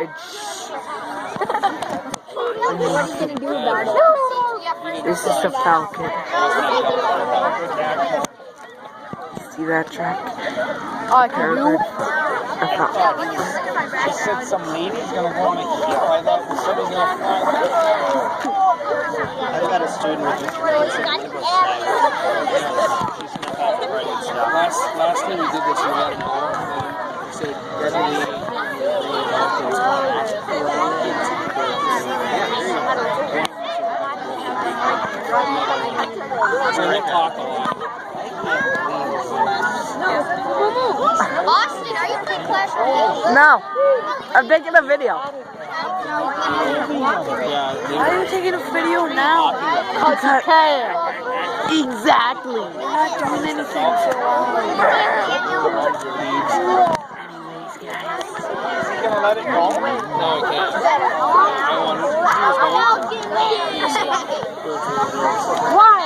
What are you gonna do about it? This is the falcon. See that track? Peregrine. A falcon. She said some lady's gonna go on a heel. I thought the city's gonna fly. I've got a student with me. Last time we did this, we had an hour, and he said, there's a lady. So we'll talk a lot. Austin, are you playing Clash Royale? No, I'm taking a video. Yeah, Why are you taking a video now? Because exactly. You're not doing anything so wrong. Anyways, guys. you gonna let it go? No, I can't. Why?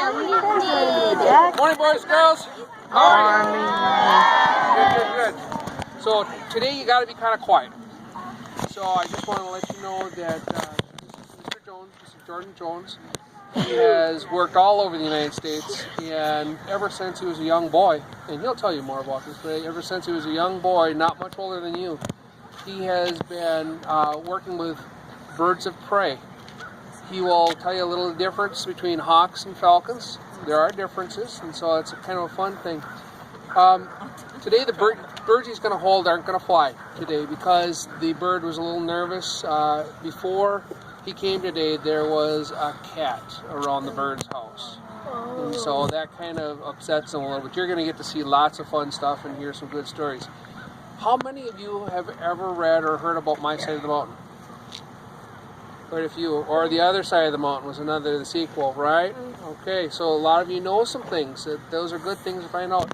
Morning, boys, girls. Morning. Good. So today you got to be kind of quiet. So I just want to let you know that this is Mr. Jones. This is Jordan Jones. He has worked all over the United States, and ever since he was a young boy, and he'll tell you more about this, but ever since he was a young boy, not much older than you, he has been working with birds of prey. He will tell you a little difference between hawks and falcons. There are differences, and so it's a kind of a fun thing. Today the birds he's going to hold aren't going to fly today because the bird was a little nervous. Before he came today, there was a cat around the bird's house. And so that kind of upsets him a little bit. You're going to get to see lots of fun stuff and hear some good stories. How many of you have ever read or heard about My Side of the Mountain? Quite a few. Or The Other Side of the Mountain was the sequel, right? Okay, so a lot of you know some things. Those are good things to find out.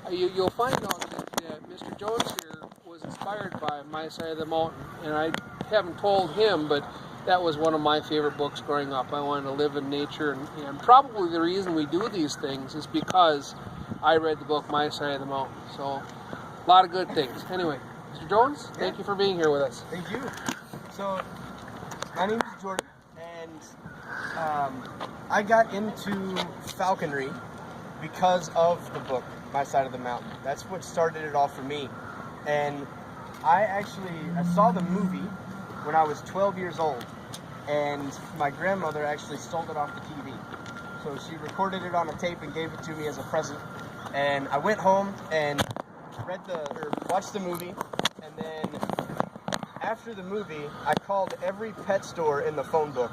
You'll find out that Mr. Jones here was inspired by My Side of the Mountain. And I haven't told him, but that was one of my favorite books growing up. I wanted to live in nature. And probably the reason we do these things is because I read the book My Side of the Mountain. So a lot of good things. Anyway, Mr. Jones, thank you for being here with us. Thank you. So, my name is Jordan, and I got into falconry because of the book, My Side of the Mountain. That's what started it all for me. And I saw the movie when I was 12 years old, and my grandmother actually stole it off the TV. So she recorded it on a tape and gave it to me as a present. And I went home and watched the movie, and then after the movie, I called every pet store in the phone book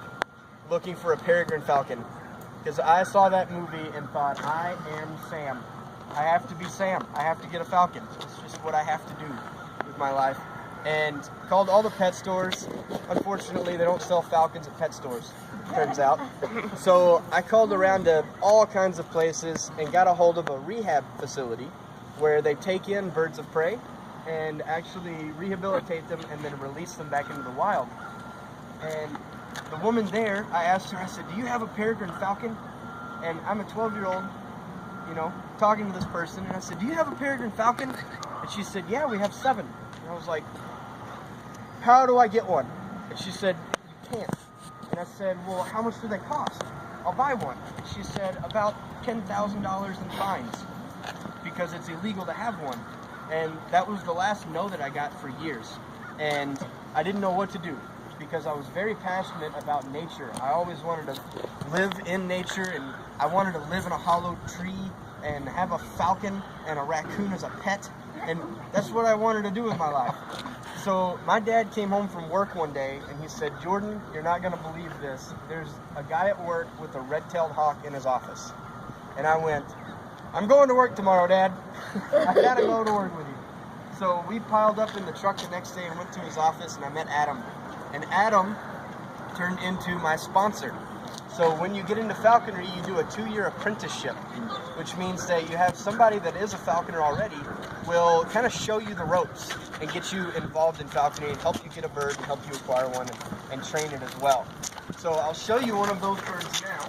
looking for a peregrine falcon, because I saw that movie and thought, I am Sam. I have to be Sam. I have to get a falcon. It's just what I have to do with my life. And called all the pet stores. Unfortunately, they don't sell falcons at pet stores, turns out. So I called around to all kinds of places and got a hold of a rehab facility where they take in birds of prey and actually rehabilitate them and then release them back into the wild. And the woman there, I asked her, I said, do you have a peregrine falcon? And I'm a 12-year-old, talking to this person, and I said, do you have a peregrine falcon? And she said, yeah, we have 7. And I was like, how do I get one? And she said, you can't. And I said, well, how much do they cost? I'll buy one. And she said, about $10,000 in fines, because it's illegal to have one. And that was the last no that I got for years. And I didn't know what to do, because I was very passionate about nature. I always wanted to live in nature, and I wanted to live in a hollow tree and have a falcon and a raccoon as a pet. And that's what I wanted to do with my life. So my dad came home from work one day and he said, Jordan, you're not going to believe this. There's a guy at work with a red-tailed hawk in his office. And I went, I'm going to work tomorrow, Dad. I gotta go to work with you. So we piled up in the truck the next day and went to his office, and I met Adam. And Adam turned into my sponsor. So when you get into falconry, you do a 2-year apprenticeship, which means that you have somebody that is a falconer already will kind of show you the ropes and get you involved in falconry and help you get a bird and help you acquire one and train it as well. So I'll show you one of those birds now.